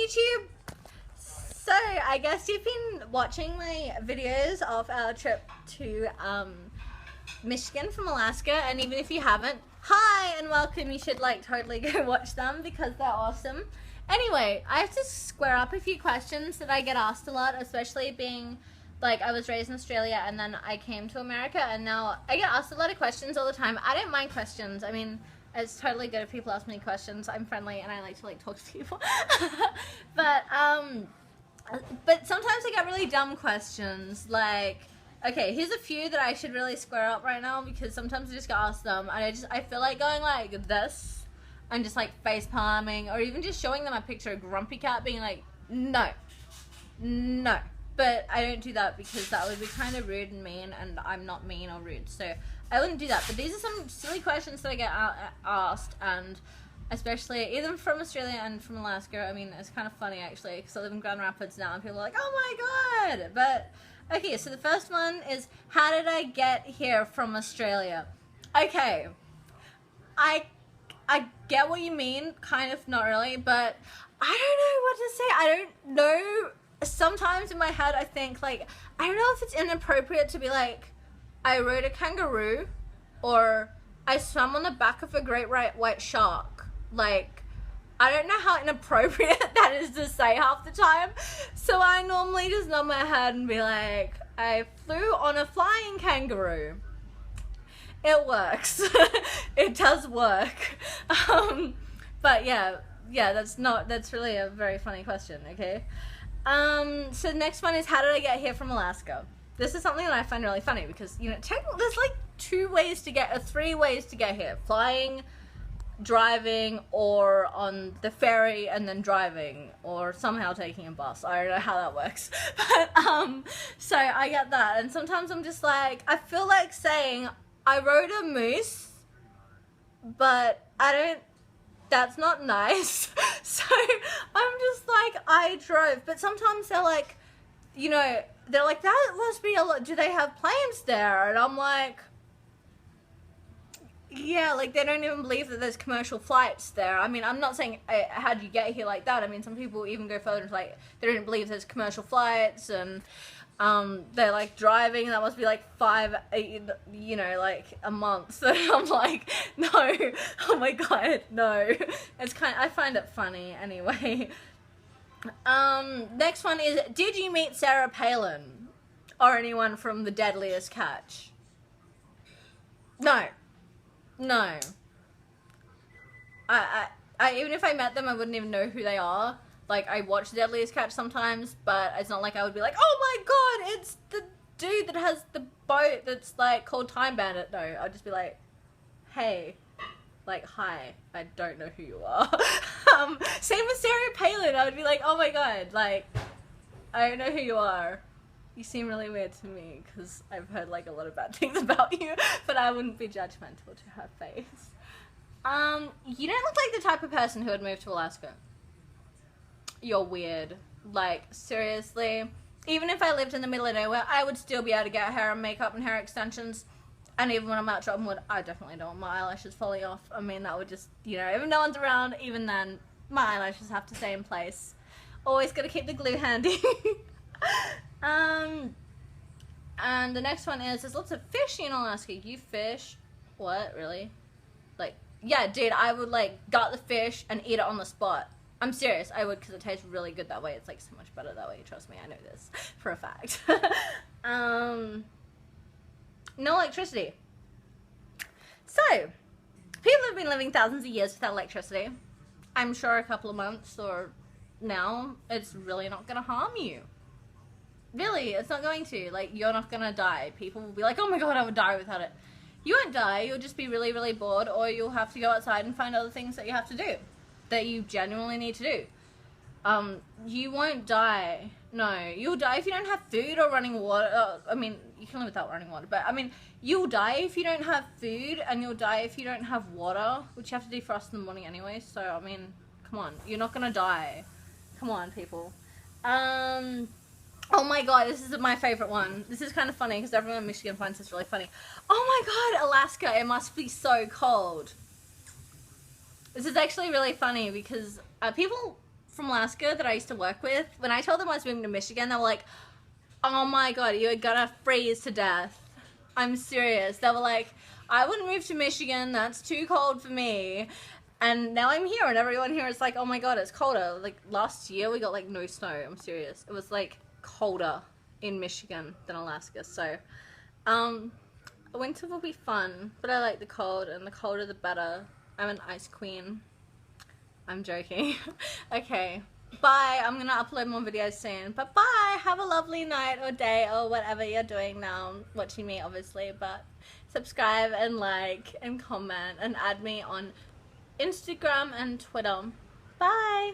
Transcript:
YouTube! So, I guess you've been watching my videos of our trip to Michigan from Alaska, and even if you haven't, hi and welcome. You should like totally go watch them because they're awesome. Anyway, I have to square up a few questions that I get asked a lot, especially being like I was raised in Australia and then I came to America, and now I get asked a lot of questions all the time. I don't mind questions. I mean, it's totally good if people ask me questions. I'm friendly and I like to like talk to people. But sometimes I get really dumb questions like, okay, here's a few that I should really square up right now because sometimes I just get asked them and I feel like going like this and just like face palming or even just showing them a picture of Grumpy Cat being like, no. But I don't do that because that would be kind of rude and mean, and I'm not mean or rude, so I wouldn't do that. But these are some silly questions that I get asked, and especially either from Australia and from Alaska. I mean, it's kind of funny actually because I live in Grand Rapids now and people are like, oh my god. But okay, so the first one is, how did I get here from Australia? Okay, I get what you mean, kind of, not really, but I don't know what to say. I don't know. Sometimes in my head I think like, I don't know if it's inappropriate to be like, I rode a kangaroo or I swam on the back of a great white shark. Like, I don't know how inappropriate that is to say half the time. So I normally just nod my head and be like, I flew on a flying kangaroo. It works. It does work. But yeah, that's really a very funny question, okay? So the next one is, how did I get here from Alaska? This is something that I find really funny because, you know, technically there's like three ways to get here. Flying, driving, or on the ferry and then driving, or somehow taking a bus. I don't know how that works. But, so I get that. And sometimes I'm just like, I feel like saying, I rode a moose, but that's not nice. So I'm just like, I drove. But sometimes they're like, you know, they're like, that must be a lot. Do they have planes there? And I'm like, yeah, like they don't even believe that there's commercial flights there. I mean, I'm not saying how'd you get here like that. I mean, some people even go further and like, they don't believe there's commercial flights, and they're like driving, that must be like 5, 8, you know, like a month. So I'm like, no, oh my god, no. It's I find it funny anyway. Next one is, did you meet Sarah Palin or anyone from The Deadliest Catch? No. I even if I met them, I wouldn't even know who they are. Like, I watch Deadliest Catch sometimes, but it's not like I would be like, oh my god, it's the dude that has the boat that's, like, called Time Bandit. No, I'd just be like, hey, like, hi, I don't know who you are. Same with Sarah Palin. I would be like, oh my god, like, I don't know who you are. You seem really weird to me, because I've heard, like, a lot of bad things about you, but I wouldn't be judgmental to her face. You don't look like the type of person who would move to Alaska. You're weird. Like, seriously. Even if I lived in the middle of nowhere, I would still be able to get hair and makeup and hair extensions. And even when I'm out chopping wood, I definitely don't want my eyelashes falling off. I mean, that would just, you know, if no one's around, even then, my eyelashes have to stay in place. Always gotta keep the glue handy. And the next one is, there's lots of fish in Alaska. You fish? What? Really? Like, yeah, dude, I would, like, gut the fish and eat it on the spot. I'm serious, I would, because it tastes really good that way. It's like so much better that way, trust me, I know this for a fact. No electricity. So, people have been living thousands of years without electricity. I'm sure a couple of months or now, it's really not going to harm you. Really, it's not going to. Like, you're not going to die. People will be like, oh my god, I would die without it. You won't die, you'll just be really, really bored, or you'll have to go outside and find other things that you have to do. That you genuinely need to do. You won't die. No, you'll die if you don't have food or running water. I mean, you can live without running water, but I mean, you'll die if you don't have food, and you'll die if you don't have water, which you have to defrost in the morning anyway, so, I mean, come on, you're not gonna die. Come on, people. Oh my god, this is my favorite one. This is kind of funny, because everyone in Michigan finds this really funny. Oh my god, Alaska, it must be so cold. This is actually really funny because people from Alaska that I used to work with, when I told them I was moving to Michigan, they were like, oh my god, you're gonna freeze to death. I'm serious. They were like, I wouldn't move to Michigan, that's too cold for me. And now I'm here and everyone here is like, oh my god, it's colder. Like last year we got like no snow. I'm serious. It was like colder in Michigan than Alaska. So winter will be fun, but I like the cold, and the colder the better. I'm an ice queen. I'm joking. Okay, bye. I'm gonna upload more videos soon, but bye. Have a lovely night or day or whatever you're doing now, watching me obviously, but subscribe and like and comment and add me on Instagram and Twitter. Bye.